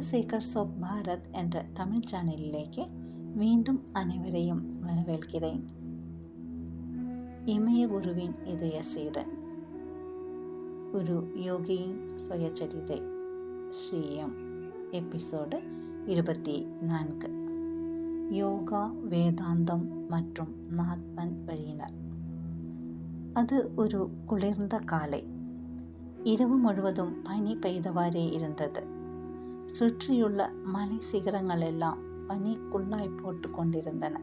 സീക്കർസ് of Bharat എன்ற Tamil சேனலிലേക്ക് மீண்டும் அனைவரையும் வரவேற்கிறேன். இமய குருவின் இதய சீடன், ஒரு யோகியின் சுயச்சரிதை, ஸ்ரீயம், எபிசோடு 24. யோகா, வேதாந்தம் மற்றும் நாத்மன் வழியினர். அது ஒரு குளிர்ந்த காலை. இரவு முழுவதும் பனி பெய்தவாறே இருந்தது. சுற்றியுள்ள மலை சிகரங்கள் எல்லாம் பனி குள்ளாய் போட்டு கொண்டிருந்தன.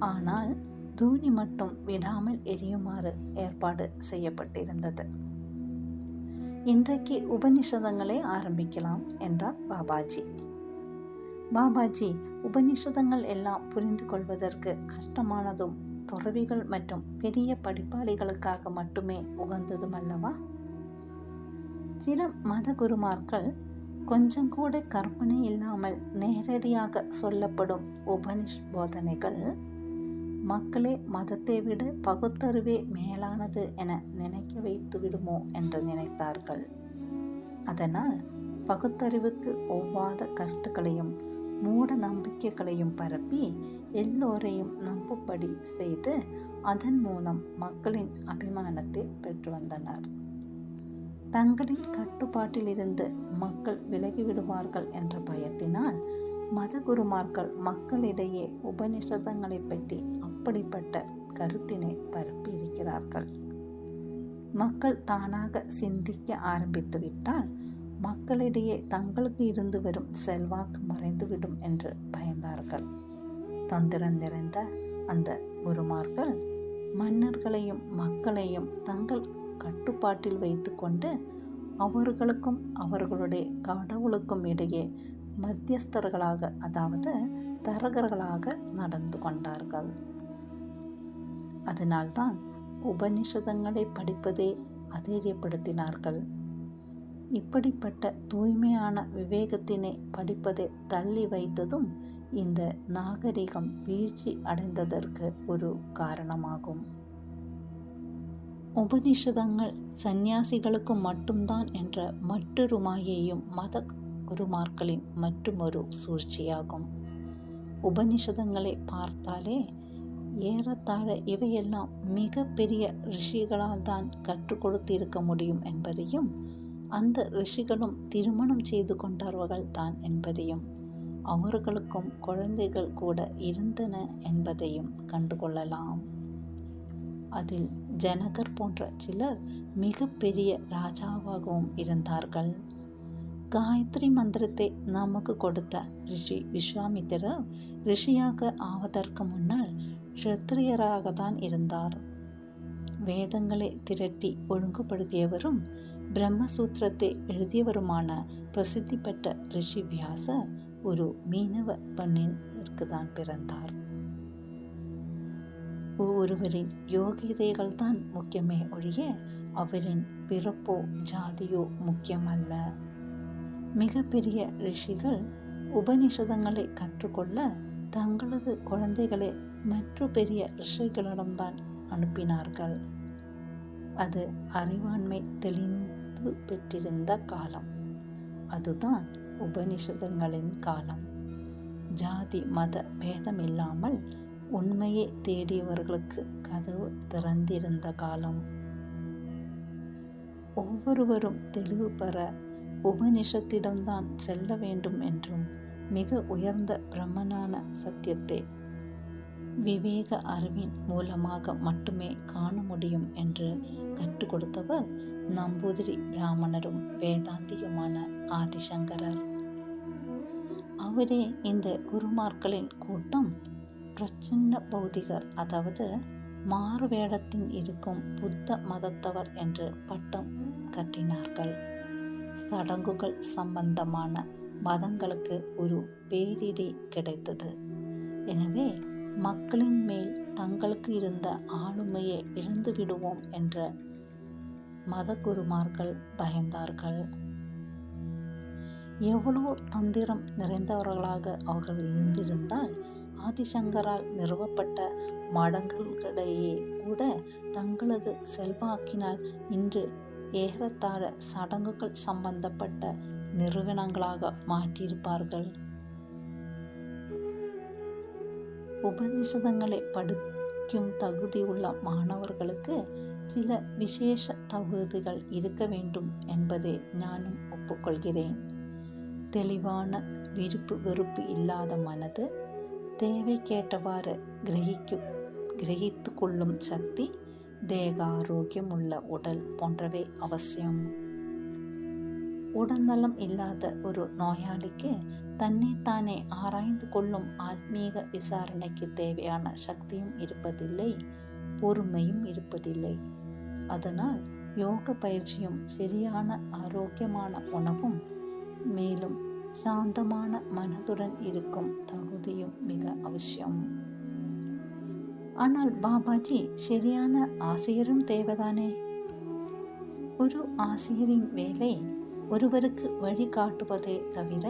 ஆனால் தூணி மட்டும் விடாமல் எரியுமாறு ஏற்பாடு செய்யப்பட்டிருந்தது. இன்றைக்கு உபனிஷதங்களை ஆரம்பிக்கலாம் என்றார் பாபாஜி. பாபாஜி, உபனிஷதங்கள் எல்லாம் புரிந்து கொள்வதற்கு கஷ்டமானதும் துறவிகள் மற்றும் பெரிய படிப்பாளிகளுக்காக மட்டுமே உகந்ததும் அல்லவா? சில மத குருமார்கள் கொஞ்சம் கூட கற்பனை இல்லாமல் நேரடியாக சொல்லப்படும் உபனிஷத் போதனைகள் மக்களே மதத்தை விட பகுத்தறிவே மேலானது என நினைக்க வைத்து விடுமோ என்று நினைத்தார்கள். அதனால் பகுத்தறிவுக்கு ஒவ்வாத கருத்துக்களையும் மூட நம்பிக்கைகளையும் பரப்பி எல்லோரையும் நம்பும்படி செய்து அதன் மூலம் மக்களின் அபிமானத்தை பெற்று வந்தனர். தங்களின் கட்டுப்பாட்டிலிருந்து மக்கள் விலகிவிடுவார்கள் என்ற பயத்தினால் மத குருமார்கள் மக்களிடையே உபனிஷதங்களை பற்றி அப்படிப்பட்ட கருத்தினை பரப்பியிருக்கிறார்கள். மக்கள் தானாக சிந்திக்க ஆரம்பித்துவிட்டால் மக்களிடையே தங்களுக்கு இருந்து வரும் செல்வாக்கு மறைந்துவிடும் என்று பயந்தார்கள். தந்திரம் நிறைந்த அந்த குருமார்கள் மன்னர்களையும் மக்களையும் தங்கள் கட்டுப்பாட்டில் வைத்து கொண்டு அவர்களுக்கும் அவர்களுடைய கடவுளுக்கும் இடையே மத்தியஸ்தர்களாக, அதாவது தரகர்களாக நடந்து கொண்டார்கள். அதனால்தான் உபனிஷதங்களை படிப்பதை அதைரியப்படுத்தினார்கள். இப்படிப்பட்ட தூய்மையான விவேகத்தினை படிப்பதை தள்ளி வைத்ததும் இந்த நாகரிகம் வீழ்ச்சி அடைந்ததற்கு ஒரு காரணமாகும். உபனிஷதங்கள் சந்நியாசிகளுக்கு மட்டும்தான் என்ற மற்றொரு மாயையும் மத குருமார்களின் மற்றுமொரு சூழ்ச்சியாகும். உபனிஷதங்களை பார்த்தாலே ஏறத்தாழ இவையெல்லாம் மிக பெரிய ரிஷிகளால் தான் கற்றுக் கொடுத்திருக்க முடியும் என்பதையும், அந்த ரிஷிகளும் திருமணம் செய்து கொண்டவர்கள் தான் என்பதையும், அவர்களுக்கும் குழந்தைகள் கூட இருந்தன என்பதையும் கண்டுகொள்ளலாம். அதில் ஜனகர் போன்ற சிலர் மிக பெரிய ராஜாவாகவும் இருந்தார்கள். காயத்ரி மந்திரத்தை நமக்கு கொடுத்த ரிஷி விஸ்வாமித்திரர் ரிஷியாக ஆவதற்கு முன்னால் க்ஷத்ரியராக தான் இருந்தார். வேதங்களை திரட்டி ஒழுங்குபடுத்தியவரும் பிரம்மசூத்திரத்தை எழுதியவருமான பிரசித்தி பெற்ற ரிஷி வியாசர் ஒரு மீனவ பெண்ணிற்கு தான் பிறந்தார். ஒருவரின் யோகிதைகள் தான் முக்கியமே ஒழிய அவரின் பிறப்போ ஜாதியோ முக்கியமல்ல. மிக பெரிய ரிஷிகள் உபனிஷதங்களை கற்றுக்கொள்ள தங்களது குழந்தைகளை மற்ற பெரிய ரிஷிகளிடம்தான் அனுப்பினார்கள். அது அறிவாண்மை தெளிவு பெற்றிருந்த காலம். அதுதான் உபனிஷதங்களின் காலம். ஜாதி மத பேதம் இல்லாமல் உண்மையை தேடியவர்களுக்கு கதவு திறந்திருந்த காலம். ஒவ்வொருவரும் தெளிவு பெற உபனிஷத்திடம்தான் செல்ல வேண்டும் என்றும், மிக உயர்ந்த பிரம்மனான சத்தியத்தை விவேக அறிவின் மூலமாக மட்டுமே காண முடியும் என்று கற்றுக் கொடுத்தவர் நம்பூதிரி பிராமணரும் வேதாந்தியுமான ஆதிசங்கரர். அவரே இந்த குருமார்களின் கூட்டம் பிரச்சன்ன பௌதிகர், அதாவது மாறு வேடத்தில் இருக்கும் புத்த மதத்தவர் என்று பட்டம் கட்டினார்கள். சடங்குகள் சம்பந்தமான மதங்களுக்கு ஒரு பேரிடி கிடைத்தது. எனவே மக்களின் மேல் தங்களுக்கு இருந்த ஆளுமையை இழந்து விடுவோம் என்ற மத குருமார்கள் பயந்தார்கள். எவ்வளோ தந்திரம் நிறைந்தவர்களாக அவர்கள் இருந்திருந்தால் ஆதிசங்கரால் நிறுவப்பட்ட மடங்களிடையே கூட தங்களது செல்வாக்கினால் இன்று ஏறத்தாழ சடங்குகள் சம்பந்தப்பட்ட நிறுவனங்களாக மாற்றியிருப்பார்கள். உபநிஷதங்களை படிக்கும் தகுதியுள்ள மாணவர்களுக்கு சில விசேஷ தகுதிகள் இருக்க வேண்டும் என்பதை நானும் ஒப்புக்கொள்கிறேன். தெளிவான விருப்பு வெறுப்பு இல்லாத மனது, தேவைக்கேற்றவாறு கிரகித்து கொள்ளும் சக்தி, தேக ஆரோக்கியம் உள்ள உடல் போன்றவை அவசியம். உடல்நலம் இல்லாத ஒரு நோயாளிக்கு தன்னைத்தானே ஆராய்ந்து கொள்ளும் ஆத்மீக விசாரணைக்கு தேவையான சக்தியும் இருப்பதில்லை, பொறுமையும் இருப்பதில்லை. அதனால் யோக பயிற்சியும் சரியான ஆரோக்கியமான உணவும் மேலும் சாந்தமான மனதுடன் இருக்கும் தகுதியும் மிக அவசியம். ஆனால் பாபாஜி, சரியான ஆசிரியரும் தேவைதானே? ஒரு ஆசிரியரின் வேலை ஒருவருக்கு வழிகாட்டுவதே தவிர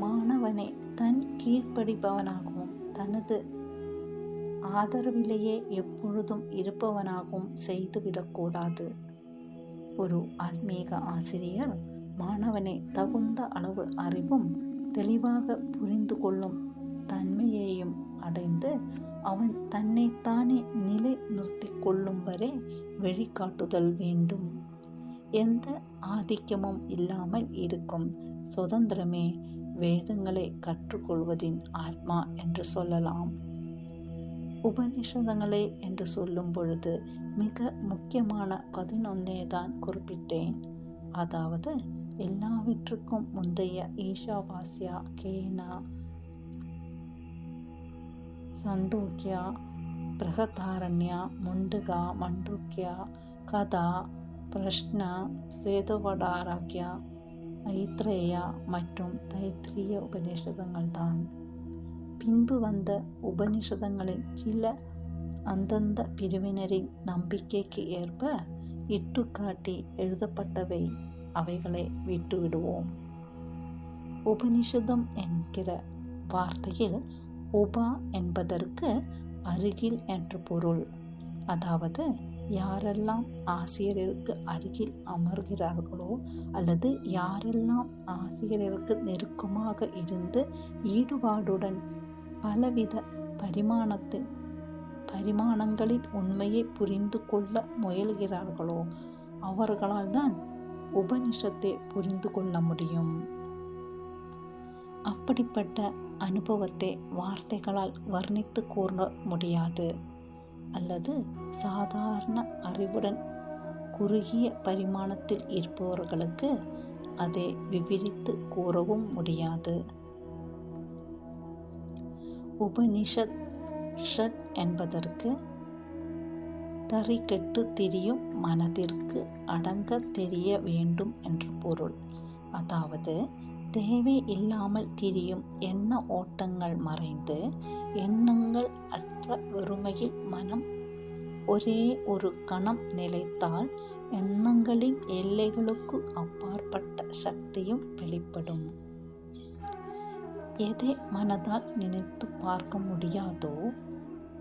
மாணவனை தன் கீழ்ப்படிப்பவனாகவும் தனது ஆதரவிலேயே எப்பொழுதும் இருப்பவனாகவும் செய்துவிடக்கூடாது. ஒரு ஆன்மீக ஆசிரியர் மாணவனை தகுந்த அளவு அறிவும் தெளிவாக புரிந்து கொள்ளும் தன்மையையும் அடைந்து அவன் தன்னைத்தானே நிலை நிறுத்தி கொள்ளும் வரை வழிகாட்டுதல் வேண்டும். எந்த ஆதிக்கமும் இல்லாமல் இருக்கும் சுதந்திரமே வேதங்களை கற்றுக்கொள்வதின் ஆத்மா என்று சொல்லலாம். உபநிஷதங்களை என்று சொல்லும் பொழுது மிக முக்கியமான 11 தான் குறிப்பிட்டேன். அதாவது எல்லாவற்றுக்கும் முந்தைய ஈஷாவாஸ்யா, கேனா, சண்டோக்கியா, பிரகதாரண்யா, முண்டுகா, மண்டூக்கியா, கதா, பிரஷ்ன, சேதவடாராக்கியா, ஐத்ரேயா மற்றும் தைத்திரிய உபநிஷதங்கள் தான். பின்பு வந்த உபநிஷதங்களின் சில அந்தந்த பிரிவினரின் நம்பிக்கைக்கு ஏற்ப இட்டுக்காட்டி எழுதப்பட்டவை. அவைகளை விட்டுவிடுவோம். உபநிஷதம் என்கிற வார்த்தையில் உபா என்பதற்கு அருகில் என்று பொருள். அதாவது யாரெல்லாம் ஆசிரியருக்கு அருகில் அமர்கிறார்களோ அல்லது யாரெல்லாம் ஆசிரியருக்கு நெருக்கமாக இருந்து ஈடுபாடுடன் பலவித பரிமாணங்களின் உண்மையை புரிந்து கொள்ள முயல்கிறார்களோ அவர்களால் தான் உபனிஷத்தை புரிந்து கொள்ள முடியும். அப்படிப்பட்ட அனுபவத்தை வார்த்தைகளால் வர்ணித்து கூற முடியாது. அல்லது சாதாரண அறிவுடன் குறுகிய பரிமாணத்தில் இருப்பவர்களுக்கு அதை விவரித்து கூறவும் முடியாது. உபனிஷத் ஷட் என்பதற்கு தறிகெட்டு திரியும் மனதிற்கு அடங்க தெரிய வேண்டும் என்று பொருள். அதாவது தேவை இல்லாமல் திரியும் எண்ண ஓட்டங்கள் மறைந்து எண்ணங்கள் அற்ற வெறுமையில் மனம் ஒரே ஒரு கணம் நிலைத்தால் எண்ணங்களின் எல்லைகளுக்கு அப்பாற்பட்ட சக்தியும் வெளிப்படும். எதை மனதால் நினைத்து பார்க்க முடியாதோ,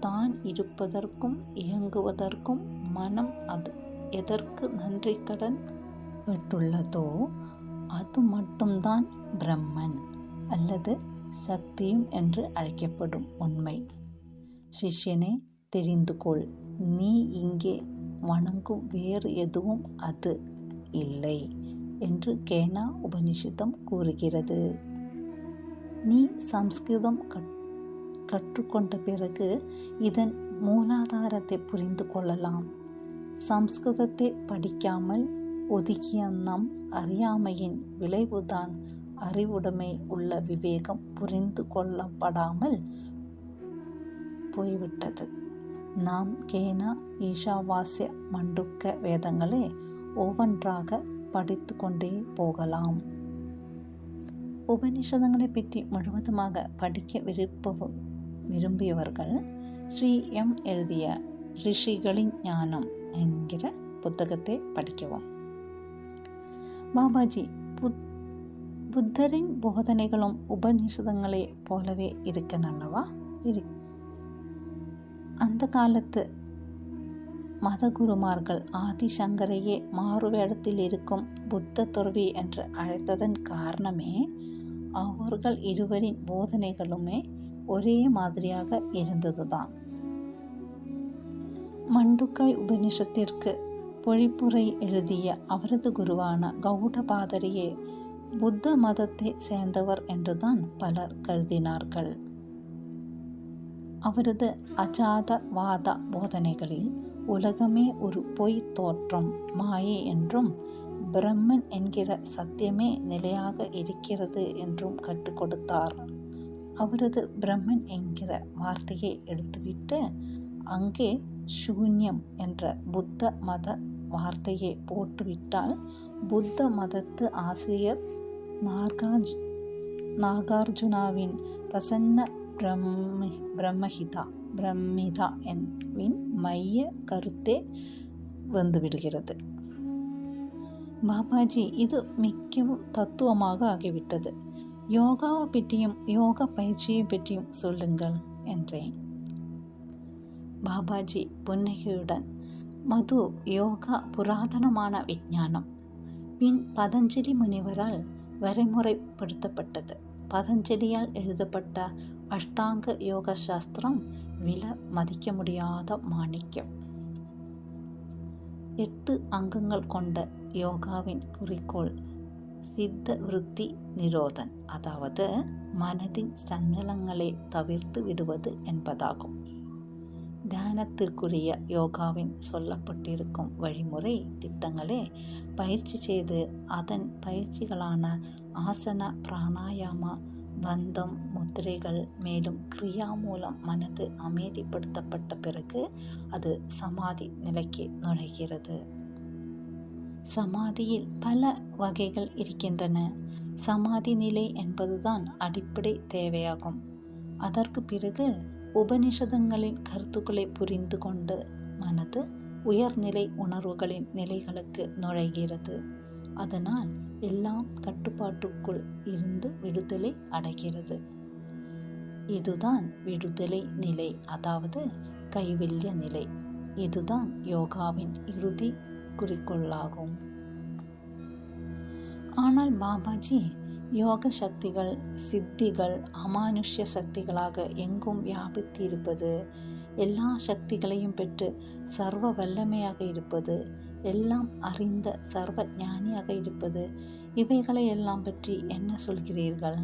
தான் இருப்பதற்கும் இயங்குவதற்கும் மனம் அது எதற்கு நன்றி கடன் விட்டுள்ளதோ அது மட்டும்தான் பிரம்மன் அல்லது சக்தியும் என்று அழைக்கப்படும் உண்மை. சிஷ்யனே, தெரிந்து கொள், நீ இங்கே வணங்கும் வேறு எதுவும் அது இல்லை என்று கேனா உபனிஷதம் கூறுகிறது. நீ சம்ஸ்கிருதம் கற்றுக்கொண்ட பிறகு இதன் மூலாதாரத்தை புரிந்து கொள்ளலாம். சம்ஸ்கிருதத்தை படிக்காமல் ஒதுக்கிய நம் அறியாமையின் விளைவுதான் அறிவுடைமை உள்ள விவேகம் புரிந்து கொள்ளப்படாமல் போய்விட்டது. நாம் கேனா, ஈஷாவாஸ்ய, மண்டுக்க வேதங்களை ஒவ்வொன்றாக படித்து கொண்டே போகலாம். உபநிஷதங்களை பற்றி முழுவதுமாக படிக்க விரும்பியவர்கள் ஸ்ரீ எம் எழுதிய ரிஷிகளின் ஞானம் என்கிற புத்தகத்தை படிக்கவும். பாபாஜி, புத்தரின் போதனைகளும் உபநிஷதங்களை போலவே இருக்கின்றனவா? அந்த காலத்து மதகுருமார்கள் ஆதிசங்கரையே மாறுவேடத்தில் இருக்கும் புத்த துறவி என்று அழைத்ததன் காரணமே அவர்கள் இருவரின் போதனைகளுமே ஒரே மாதிரியாக இருந்ததுதான். மண்டுக்காய் உபனிஷத்திற்கு பொழிப்புரை எழுதிய அவரது குருவான கௌடபாதரையே புத்த மதத்தை சேர்ந்தவர் என்றுதான் பலர் கருதினார்கள். அவரது அஜாதவாத போதனைகளில் உலகமே ஒரு பொய் தோற்றம், மாயை என்றும் பிரம்மன் என்கிற சத்தியமே நிலையாக இருக்கிறது என்றும் கற்றுக் கொடுத்தார். அவரது பிரம்மன் என்கிற வார்த்தையை எடுத்துவிட்டு அங்கே சூன்யம் என்ற புத்த மத வார்த்தையை போட்டுவிட்டால் புத்த மதத்து ஆசிரியர் நாகார்ஜுனாவின் பிரசன்ன பிரம்மிதா என்பின் மைய கருத்தே வந்துவிடுகிறது. பாபாஜி, இது மிகவும் தத்துவமாக ஆகிவிட்டது. யோகாவை பற்றியும் யோகா பயிற்சியை பற்றியும் சொல்லுங்கள் என்றேன். பாபாஜி புன்னகையுடன், மது யோகா புராதனமான விஞ்ஞானம். பின் பதஞ்சலி முனிவரால் வரைமுறைப்படுத்தப்பட்டது. பதஞ்சலியால் எழுதப்பட்ட அஷ்டாங்க யோக சாஸ்திரம் விலை மதிக்க முடியாத மாணிக்கம். 8 அங்கங்கள் கொண்ட யோகாவின் குறிக்கோள் சித்த விருத்தி நிரோதன், அதாவது மனதின் சஞ்சலங்களை தவிர்த்து விடுவது என்பதாகும். தியானத்திற்குரிய யோகாவின் சொல்லப்பட்டிருக்கும் வழிமுறை திட்டங்களே பயிற்சி செய்து அதன் பயிற்சிகளான ஆசன, பிராணாயாமா, பந்தம், முத்திரைகள், மேலும் கிரியா மூலம் மனது அமைதிப்படுத்தப்பட்ட பிறகு அது சமாதி நிலைக்கு நுழைகிறது. சமாதியில் பல வகைகள் இருக்கின்றன. சமாதி நிலை என்பதுதான் அடிப்படை தேவையாகும். அதற்கு பிறகு உபனிஷதங்களின் கருத்துக்களை புரிந்து கொண்டு மனது உயர்நிலை உணர்வுகளின் நிலைகளுக்கு நுழைகிறது. அதனால் எல்லாம் கட்டுப்பாட்டுக்குள் இருந்து விடுதலை அடைகிறது. இதுதான் விடுதலை நிலை, அதாவது கைவல்ய நிலை. இதுதான் யோகாவின் இறுதி குறிக்கோளாகும். ஆனால் பாபாஜி, யோக சக்திகள், சித்திகள் அமானுஷ்ய சக்திகளாக எங்கும் வியாபித்து இருப்பது, எல்லா சக்திகளையும் பெற்று சர்வ வல்லமையாக இருப்பது, எல்லாம் அறிந்த சர்வ ஞானியாக இருப்பது, இவைகளை எல்லாம் பற்றி என்ன சொல்கிறீர்கள்?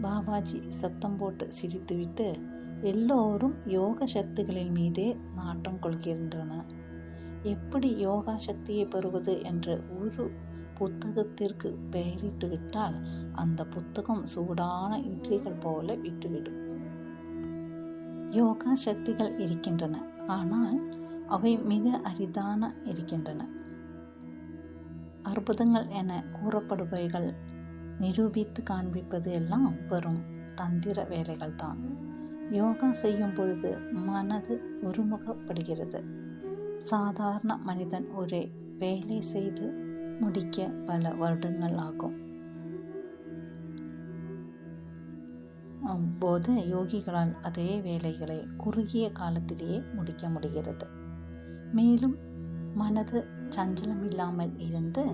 பாபாஜி சத்தம் போட்டு சிரித்துவிட்டு, எல்லோரும் யோக சக்திகளின் மீதே நாட்டம் கொள்கின்றனர். எப்படி யோகா சக்தியை பெறுவது என்று ஒரு புத்தகத்திற்கு பெயரிட்டு விட்டால் அந்த புத்தகம் சூடான இட்லிகள் போல விட்டுவிடும். யோகா சக்திகள் இருக்கின்றன, ஆனால் அவை மிக அரிதான இருக்கின்றன. அற்புதங்கள் என கூறப்படுபவைகள் நிரூபித்து காண்பிப்பது எல்லாம் வெறும் தந்திர வேலைகள் தான். யோகா செய்யும் பொழுது மனது ஒருமுகப்படுகிறது. சாதாரண மனிதன் ஒரே வேலை செய்து முடிக்க பல வருடங்கள் ஆகும். போது யோகிகளால் அதே வேலைகளை குறுகிய காலத்திலேயே முடிக்க முடிகிறது. மேலும் மனது சஞ்சலமில்லாமல் இருந்து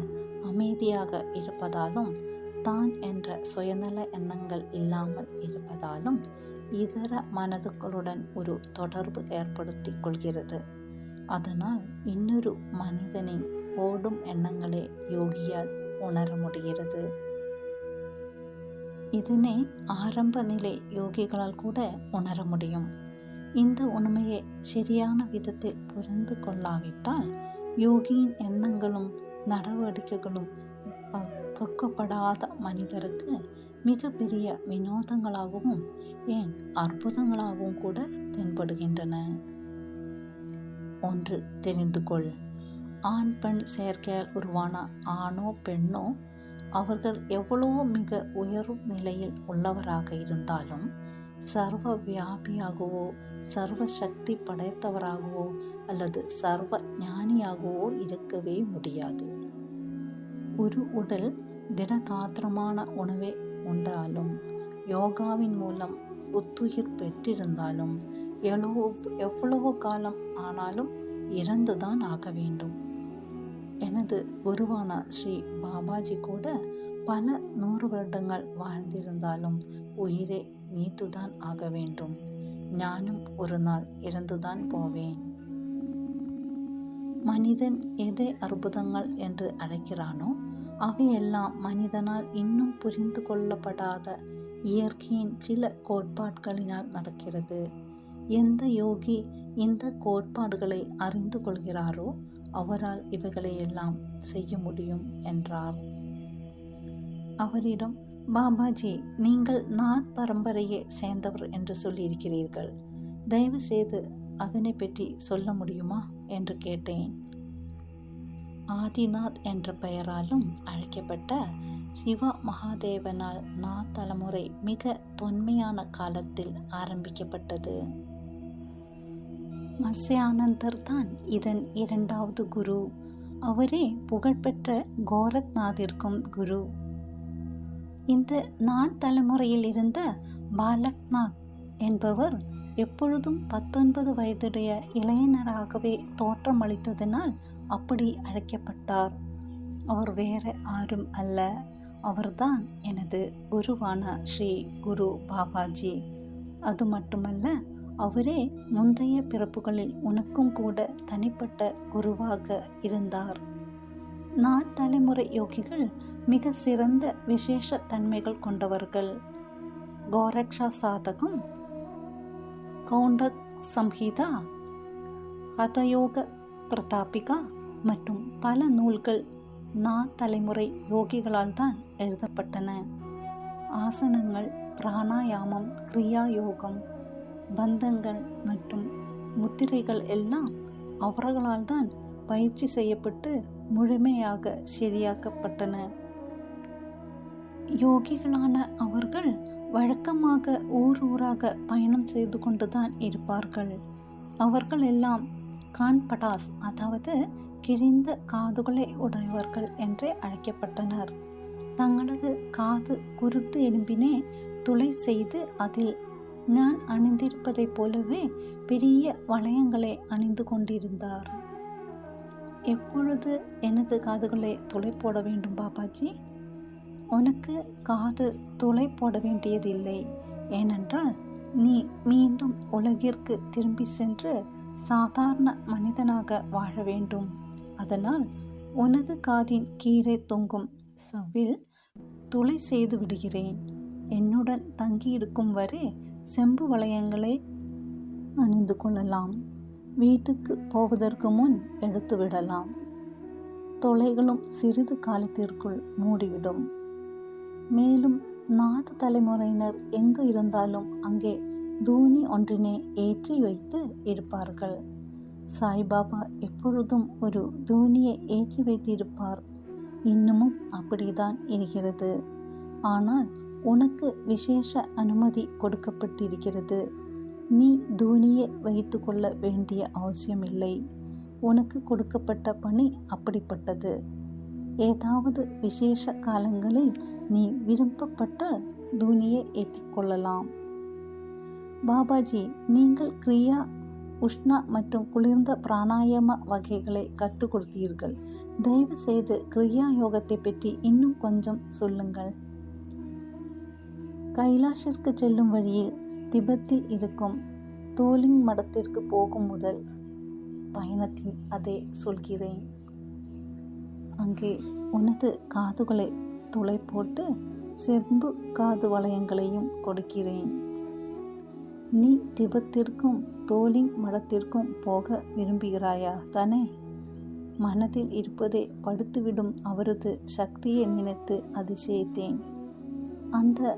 அமைதியாக இருப்பதாலும், தான் என்ற சுயநல எண்ணங்கள் இல்லாமல் இருப்பதாலும் இதர மனதுகளுடன் ஒரு தொடர்பு ஏற்படுத்தி கொள்கிறது. அதனால் இன்னொரு மனிதனின் ஓடும் எண்ணங்களை யோகியால் உணர முடிகிறது. இதனை ஆரம்ப நிலை யோகிகளால் கூட உணர முடியும். இந்த உண்மையை சரியான விதத்தில் புரிந்து கொள்ளாவிட்டால் யோகியின் எண்ணங்களும் நடவடிக்கைகளும் பக்குவப்படாத மனிதருக்கு மிக பெரிய வினோதங்களாகவும் ஏன் அற்புதங்களாகவும் கூட தென்படுகின்றன. ஒன்று தெரிந்து கொள். ஆண் பெண் செயற்கையால் உருவான ஆணோ பெண்ணோ அவர்கள் எவ்வளவோ மிக உயரும் நிலையில் உள்ளவராக இருந்தாலும் சர்வ வியாபியாகவோ சர்வ சக்தி படைத்தவராகவோ அல்லது சர்வ ஞானியாகவோ இருக்கவே முடியாது. ஒரு உடல் திடகாத்திரமான உணவை உண்டாலும் யோகாவின் மூலம் புத்துயிர் பெற்றிருந்தாலும் எவ்வளவு காலம் ஆனாலும் இறந்துதான் ஆக வேண்டும். எனது குருவான ஸ்ரீ பாபாஜி கூட பல 100 வருடங்கள் வாழ்ந்திருந்தாலும் உயிரை நீத்துதான் ஆக வேண்டும். ஞானம் ஒரு நாள் இறந்துதான் போவேன். மனிதன் எதை அற்புதங்கள் என்று அழைக்கிறானோ அவையெல்லாம் மனிதனால் இன்னும் புரிந்து கொள்ளப்படாத இயற்கையின் சில கோட்பாடுகளினால் நடக்கிறது. எந்த யோகி இந்த கோட்பாடுகளை அறிந்து கொள்கிறாரோ அவரால் இவைகளை எல்லாம் செய்ய முடியும் என்றார். அவரிடம், பாபாஜி, நீங்கள் நாத் பரம்பரையை சேர்ந்தவர் என்று சொல்லியிருக்கிறீர்கள். தயவு செய்து அதனை பற்றி சொல்ல முடியுமா என்று கேட்டேன். ஆதிநாத் என்ற பெயராலும் அழைக்கப்பட்ட சிவ மகாதேவனால் நாத் தலைமுறை மிக தொன்மையான காலத்தில் ஆரம்பிக்கப்பட்டது. மத்ஸ்யானந்தர் தான் இதன் 2வது குரு. அவரே புகழ்பெற்ற கோரக்நாதிற்கும் குரு. இந்த நாத் தலைமுறையில் இருந்த பாலக்நாத் என்பவர் எப்பொழுதும் 19 வயதுடைய இளைஞராகவே தோற்றமளித்ததினால் அப்படி அழைக்கப்பட்டார். அவர் வேற யாரும் அல்ல, அவர்தான் எனது குருவான ஸ்ரீ குரு பாபாஜி. அது மட்டுமல்ல, அவரே முந்தைய பிறப்புகளில் உனக்கும் கூட தனிப்பட்ட குருவாக இருந்தார். நாத் தலைமுறை யோகிகள் மிக சிறந்த விசேஷ தன்மைகள் கொண்டவர்கள். கோரக்ஷா சாதகம், கௌண்டக் சம்ஹிதா, ஹதயோக பிரதாபிகா மற்றும் பல நூல்கள் நாத் தலைமுறை யோகிகளால் தான் எழுதப்பட்டன. ஆசனங்கள், பிராணாயாமம், கிரியா யோகம், பந்தங்கள் மற்றும் முத்திரைகள் எல்லாம் அவர்களால் தான் பயிற்சி செய்யப்பட்டு முழுமையாக சரியாக்கப்பட்டன. யோகிகளான அவர்கள் வழக்கமாக ஊராக பயணம் செய்து கொண்டுதான் இருப்பார்கள். அவர்கள் எல்லாம் கான்படாஸ், அதாவது கிழிந்த காதுகளை உடையவர்கள் என்றே அழைக்கப்பட்டனர். தங்களது காது குருத்து எலும்பினை துளை செய்து அதில் நான் அணிந்திருப்பதைப் போலவே பெரிய வளையங்களை அணிந்து கொண்டிருந்தார். எப்பொழுது எனது காதுகளை துளை போட வேண்டும் பாபாஜி? உனக்கு காது துளை போட வேண்டியதில்லை. ஏனென்றால் நீ மீண்டும் உலகிற்கு திரும்பி சென்று சாதாரண மனிதனாக வாழ வேண்டும். அதனால் உனது காதின் கீழே தொங்கும் சவ்வில் துளை செய்து விடுகிறேன். என்னுடன் தங்கியிருக்கும் வரை செம்பு வளையங்களை அணிந்து கொள்ளலாம். வீட்டுக்கு போவதற்கு முன் எடுத்து விடலாம். தொலைகளும் சிறிது காலத்திற்குள் மூடிவிடும். மேலும் நாத் தலைமுறையினர் எங்கு இருந்தாலும் அங்கே தூணி ஒன்றினை ஏற்றி வைத்து இருப்பார்கள். சாய்பாபா எப்பொழுதும் ஒரு தூணியை ஏற்றி வைத்திருப்பார். இன்னமும் அப்படித்தான் இருக்கிறது. ஆனால் உனக்கு விசேஷ அனுமதி கொடுக்கப்பட்டிருக்கிறது. நீ தூணியை வைத்து கொள்ள வேண்டிய அவசியமில்லை. உனக்கு கொடுக்கப்பட்ட பணி அப்படிப்பட்டது. ஏதாவது விசேஷ காலங்களில் நீ விருப்பப்பட்டால் தூணியை ஏற்றிக்கொள்ளலாம். பாபாஜி, நீங்கள் கிரியா, உஷ்ணா மற்றும் குளிர்ந்த பிராணாயாம வகைகளை கற்றுக் கொடுத்தீர்கள். தயவு செய்து கிரியா யோகத்தை பற்றி இன்னும் கொஞ்சம் சொல்லுங்கள். கைலாஷிற்கு செல்லும் வழியில் திபெத்தில் இருக்கும் தோலிங் மடத்திற்கு போகும் முதல் பயணத்தில் அதை சொல்கிறேன். அங்கே உனது காதுகளை துளை போட்டு செம்பு காது வளையங்களையும் கொடுக்கிறேன். நீ திபெத்திற்கும் தோலிங் மடத்திற்கும் போக விரும்புகிறாயா தானே? மனதில் இருப்பதை படுத்துவிடும் அவரது சக்தியை நினைத்து அதிசயித்தேன். அந்த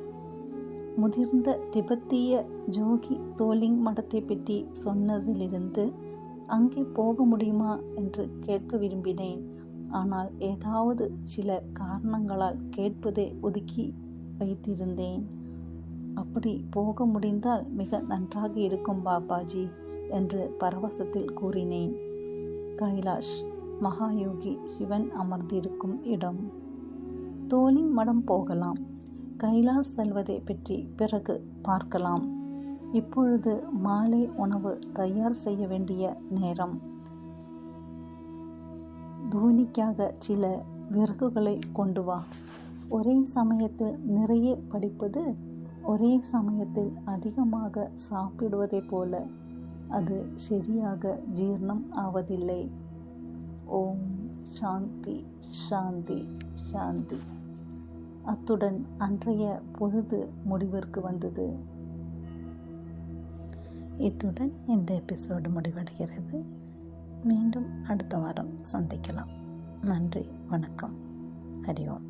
முதிர்ந்த திபெத்திய ஜோகி தோலிங் மடத்தை பற்றி சொன்னதிலிருந்து அங்கே போக முடியுமா என்று கேட்க விரும்பினேன். ஆனால் ஏதாவது சில காரணங்களால் கேட்பதை ஒதுக்கி வைத்திருந்தேன். அப்படி போக முடிந்தால் மிக நன்றாக இருக்கும் பாபாஜி என்று பரவசத்தில் கூறினேன். கைலாஷ் மகாயோகி சிவன் அமர்ந்திருக்கும் இடம். தோலிங் மடம் போகலாம். கைலாஷ் செல்வதை பற்றி பிறகு பார்க்கலாம். இப்பொழுது மாலை உணவு தயார் செய்ய வேண்டிய நேரம். தோனிக்காக சில விறகுகளை கொண்டு வா. ஒரே சமயத்தில் நிறைய படிப்பது, ஒரே சமயத்தில் அதிகமாக சாப்பிடுவதை போல அது சரியாக ஜீரணம் ஆவதில்லை. ஓம் சாந்தி சாந்தி சாந்தி. அத்துடன் அன்றைய பொழுது முடிவிற்கு வந்தது. இத்துடன் இந்த எபிசோடு முடிவடைகிறது. மீண்டும் அடுத்த வாரம் சந்திக்கலாம். நன்றி, வணக்கம். ஹரி ஓம்.